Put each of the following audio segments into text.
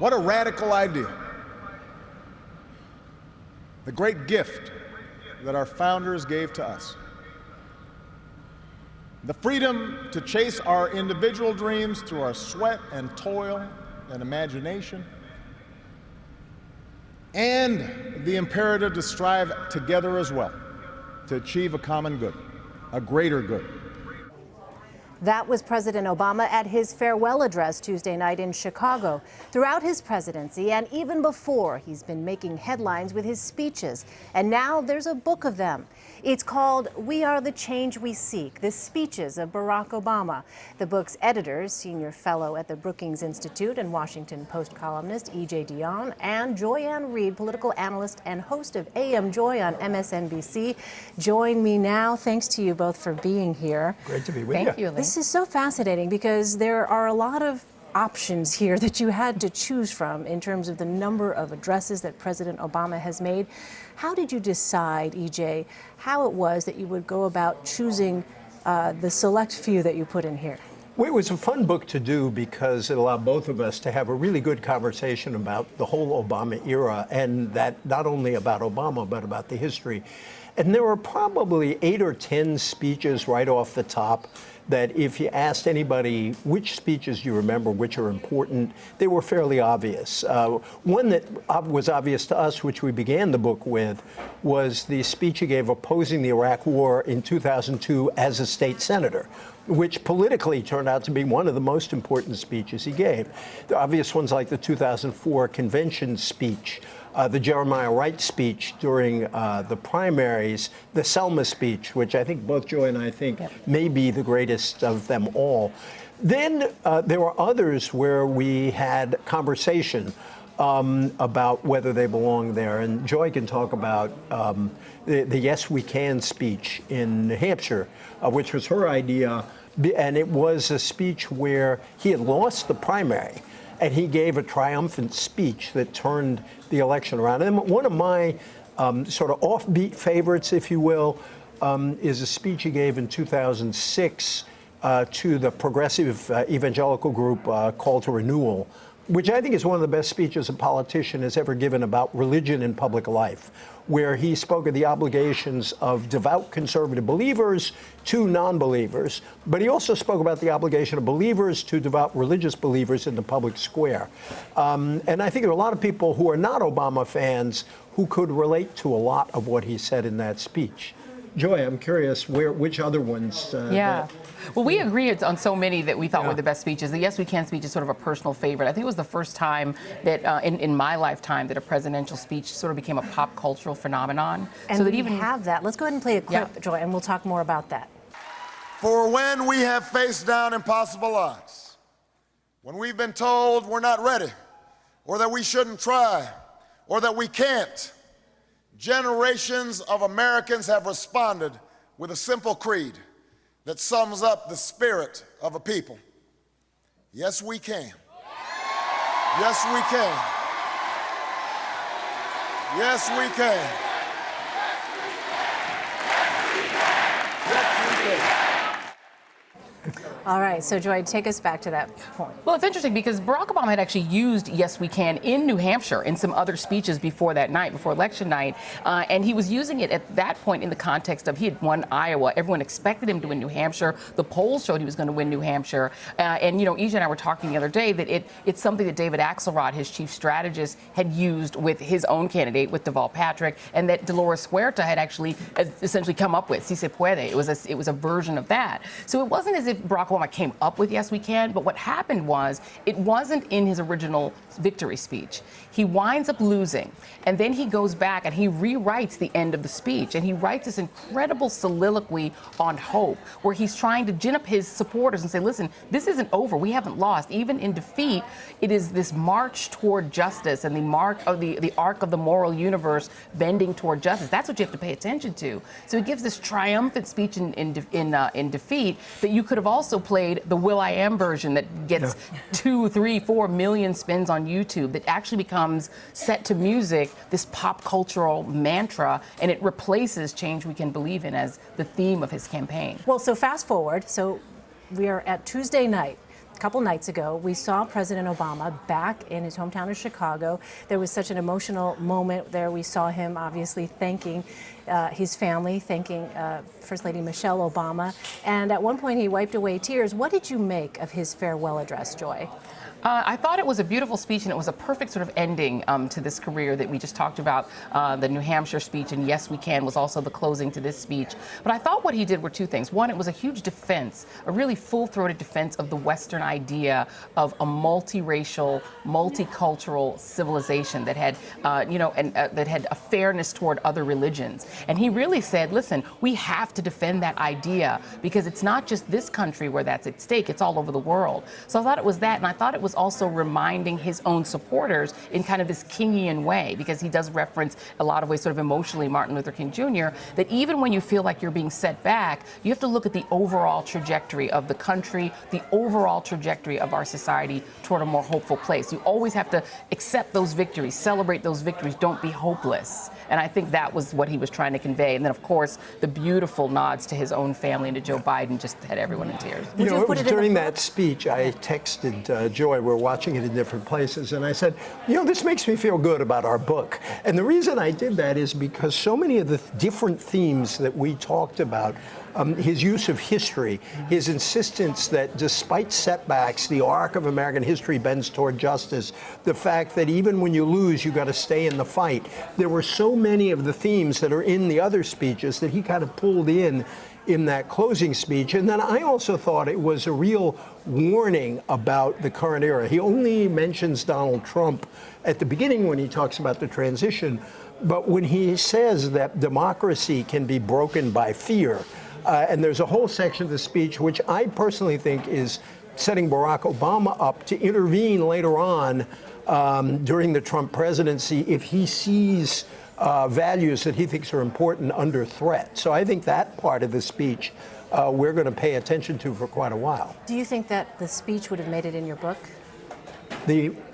What a radical idea. The great gift that our founders gave to us. The freedom to chase our individual dreams through our sweat and toil and imagination, and the imperative to strive together as well to achieve a common good, a greater good. That was President Obama at his farewell address Tuesday night in Chicago. Throughout his presidency and even before, he's been making headlines with his speeches. And now there's a book of them. It's called We Are the Change We Seek, The Speeches of Barack Obama. The book's editors, senior fellow at the Brookings Institute and Washington Post columnist E.J. Dionne and Joy-Ann Reid, political analyst and host of AM Joy on MSNBC, join me now. Thanks to you both for being here. Great to be with you. Thank you, Lee. This is so fascinating because there are a lot of options here that you had to choose from in terms of the number of addresses that President Obama has made. How did you decide, EJ, how it was that you would go about choosing the select few that you put in here? Well, it was a fun book to do because it allowed both of us to have a really good conversation about the whole Obama era, and that not only about Obama, but about the history. And there were probably 8 or 10 speeches right off the top that if you asked anybody which speeches you remember, which are important, they were fairly obvious. One that was obvious to us, which we began the book with, was the speech he gave opposing the Iraq War in 2002 as a state senator, which politically turned out to be one of the most important speeches he gave. The obvious ones like the 2004 convention speech, the Jeremiah Wright speech during the primaries, the Selma speech, which I think both Joy and I think may be the greatest of them all. Then there were others where we had conversation about whether they belong there. And Joy can talk about the Yes We Can speech in New Hampshire, which was her idea. And it was a speech where he had lost the primary, and he gave a triumphant speech that turned the election around. And one of my sort of offbeat favorites, if you will, is a speech he gave in 2006 to the progressive evangelical group Call to Renewal, which I think is one of the best speeches a politician has ever given about religion in public life, where he spoke of the obligations of devout conservative believers to non-believers, but he also spoke about the obligation of believers to devout religious believers in the public square. And I think there are a lot of people who are not Obama fans who could relate to a lot of what he said in that speech. Joy, I'm curious which other ones. Well, we agree on so many that we thought were the best speeches. The Yes We Can speech is sort of a personal favorite. I think it was the first time that in my lifetime that a presidential speech sort of became a pop cultural phenomenon. And so that even have that. Let's go ahead and play a clip, Joy, and we'll talk more about that. For when we have faced down impossible odds, when we've been told we're not ready, or that we shouldn't try, or that we can't, generations of Americans have responded with a simple creed that sums up the spirit of a people. Yes, we can. Yes, we can. Yes, we can. All right, so Joy, take us back to that point. Well, it's interesting because Barack Obama had actually used Yes We Can in New Hampshire in some other speeches before that night, before election night, and he was using it at that point in the context of he had won Iowa. Everyone expected him to win New Hampshire. The polls showed he was going to win New Hampshire. And, you know, EJ and I were talking the other day that it's something that David Axelrod, his chief strategist, had used with his own candidate, with Deval Patrick, and that Dolores Huerta had actually essentially come up with. Si se puede. It was a version of that. So it wasn't as if Barack Obama came up with Yes We Can, but what happened was it wasn't in his original victory speech. He winds up losing, and then he goes back and he rewrites the end of the speech, and he writes this incredible soliloquy on hope, where he's trying to gin up his supporters and say, listen, this isn't over. We haven't lost. Even in defeat, it is this march toward justice and the arc of the moral universe bending toward justice. That's what you have to pay attention to. So he gives this triumphant speech in defeat that you could have also played the Will.I.Am version that gets 2, 3, 4 million spins on YouTube that actually becomes set to music, this pop cultural mantra, and it replaces Change We Can Believe In as the theme of his campaign. Well, so fast forward. So we are at Tuesday night. couple nights ago, we saw President Obama back in his hometown of Chicago. There was such an emotional moment there. We saw him obviously thanking his family, thanking First Lady Michelle Obama. And at one point, he wiped away tears. What did you make of his farewell address, Joy? I thought it was a beautiful speech, and it was a perfect sort of ending to this career that we just talked about. The New Hampshire speech and Yes We Can was also the closing to this speech. But I thought what he did were two things. One, it was a huge defense, a really full-throated defense of the Western idea of a multiracial, multicultural civilization that had, that had a fairness toward other religions. And he really said, listen, we have to defend that idea because it's not just this country where that's at stake, it's all over the world. So I thought it was that, and I thought it was also reminding his own supporters in kind of this Kingian way, because he does reference a lot of ways sort of emotionally Martin Luther King Jr., that even when you feel like you're being set back, you have to look at the overall trajectory of the country, the overall trajectory of our society toward a more hopeful place. You always have to accept those victories, celebrate those victories, don't be hopeless. And I think that was what he was trying to convey. And then, of course, the beautiful nods to his own family and to Joe Biden just had everyone in tears. You know, it was during that speech, I texted Joy, we're watching it in different places, and I said, you know, this makes me feel good about our book. And the reason I did that is because so many of the different themes that we talked about, his use of history, his insistence that despite setbacks, the arc of American history bends toward justice, the fact that even when you lose, you got to stay in the fight. There were so many of the themes that are in the other speeches that he kind of pulled in that closing speech. And then I also thought it was a real warning about the current era. He only mentions Donald Trump at the beginning when he talks about the transition, but when he says that democracy can be broken by fear, and there's a whole section of the speech which I personally think is setting Barack Obama up to intervene later on during the Trump presidency if he sees values that he thinks are important under threat. So I think that part of the speech we're going to pay attention to for quite a while. Do you think that the speech would have made it in your book?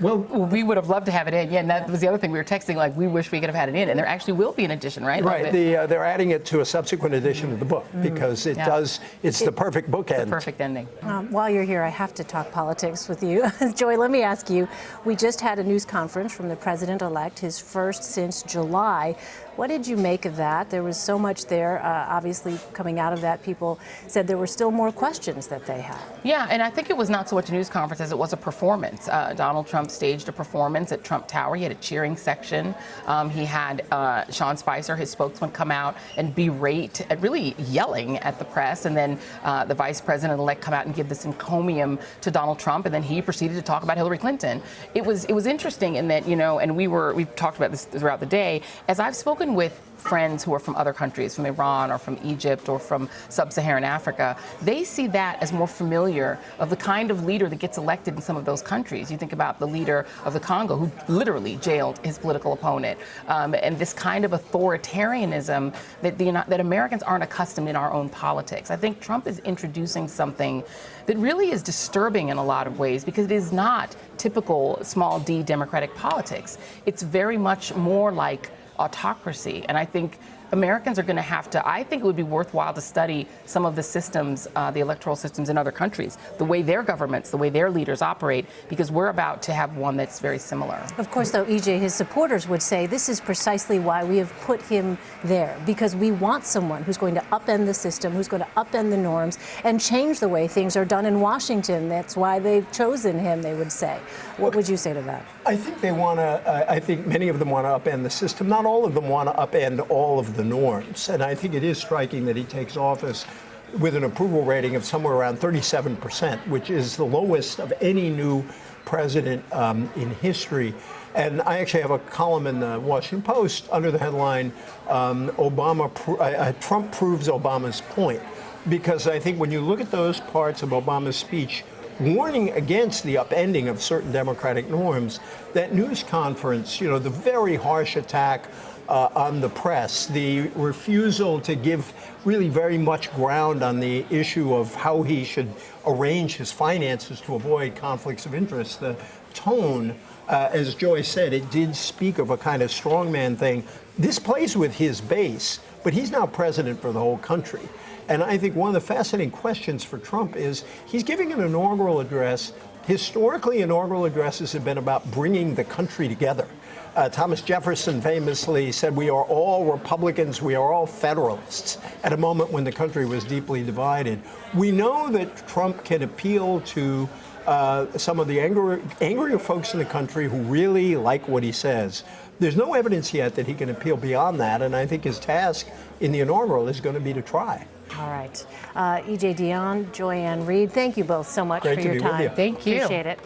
Well, we would have loved to have it in. Yeah, and that was the other thing we were texting, like, we wish we could have had it in. And there actually will be an edition, right? Right. They're adding it to a subsequent edition of the book because it's the perfect bookend. It's the perfect ending. While you're here, I have to talk politics with you. Joy, let me ask you, we just had a news conference from the president-elect, his first since July. What did you make of that? There was so much there. Obviously, coming out of that, people said there were still more questions that they had. Yeah, and I think it was not so much a news conference as it was a performance. Donald Trump staged a performance at Trump Tower. He had a cheering section. He had Sean Spicer, his spokesman, come out and berate, really yelling at the press, and then the vice president-elect come out and give this encomium to Donald Trump, and then he proceeded to talk about Hillary Clinton. It was interesting in that, you know, and we've talked about this throughout the day, as I've spoken with friends who are from other countries, from Iran or from Egypt or from sub-Saharan Africa, they see that as more familiar of the kind of leader that gets elected in some of those countries. You think about the leader of the Congo who literally jailed his political opponent, and this kind of authoritarianism that Americans aren't accustomed in our own politics. I think Trump is introducing something that really is disturbing in a lot of ways because it is not typical small d democratic politics. It's very much more like autocracy. And I think Americans are going to have to, I think it would be worthwhile to study some of the systems, the electoral systems in other countries, the way their governments, the way their leaders operate, because we're about to have one that's very similar. Of course, though, EJ, his supporters would say this is precisely why we have put him there, because we want someone who's going to upend the system, who's going to upend the norms and change the way things are done in Washington. That's why they've chosen him, they would say. What would you say to that? I think they want to, I think many of them want to upend the system. Not all of them want to upend all of the norms. And I think it is striking that he takes office with an approval rating of somewhere around 37%, which is the lowest of any new president in history. And I actually have a column in the Washington Post under the headline, Trump proves Obama's point. Because I think when you look at those parts of Obama's speech, warning against the upending of certain democratic norms, that news conference, you know, the very harsh attack on the press, the refusal to give really very much ground on the issue of how he should arrange his finances to avoid conflicts of interest, the tone, as Joy said, it did speak of a kind of strongman thing. This plays with his base, but he's now president for the whole country. And I think one of the fascinating questions for Trump is he's giving an inaugural address. Historically, inaugural addresses have been about bringing the country together. Thomas Jefferson famously said, "We are all Republicans, we are all Federalists," at a moment when the country was deeply divided. We know that Trump can appeal to some of the angrier folks in the country who really like what he says. There's no evidence yet that he can appeal beyond that, and I think his task in the inaugural is going to be to try. All right. EJ Dionne, Joy-Ann Reid, thank you both so much Great for to your be with time. you. Thank you. Appreciate it.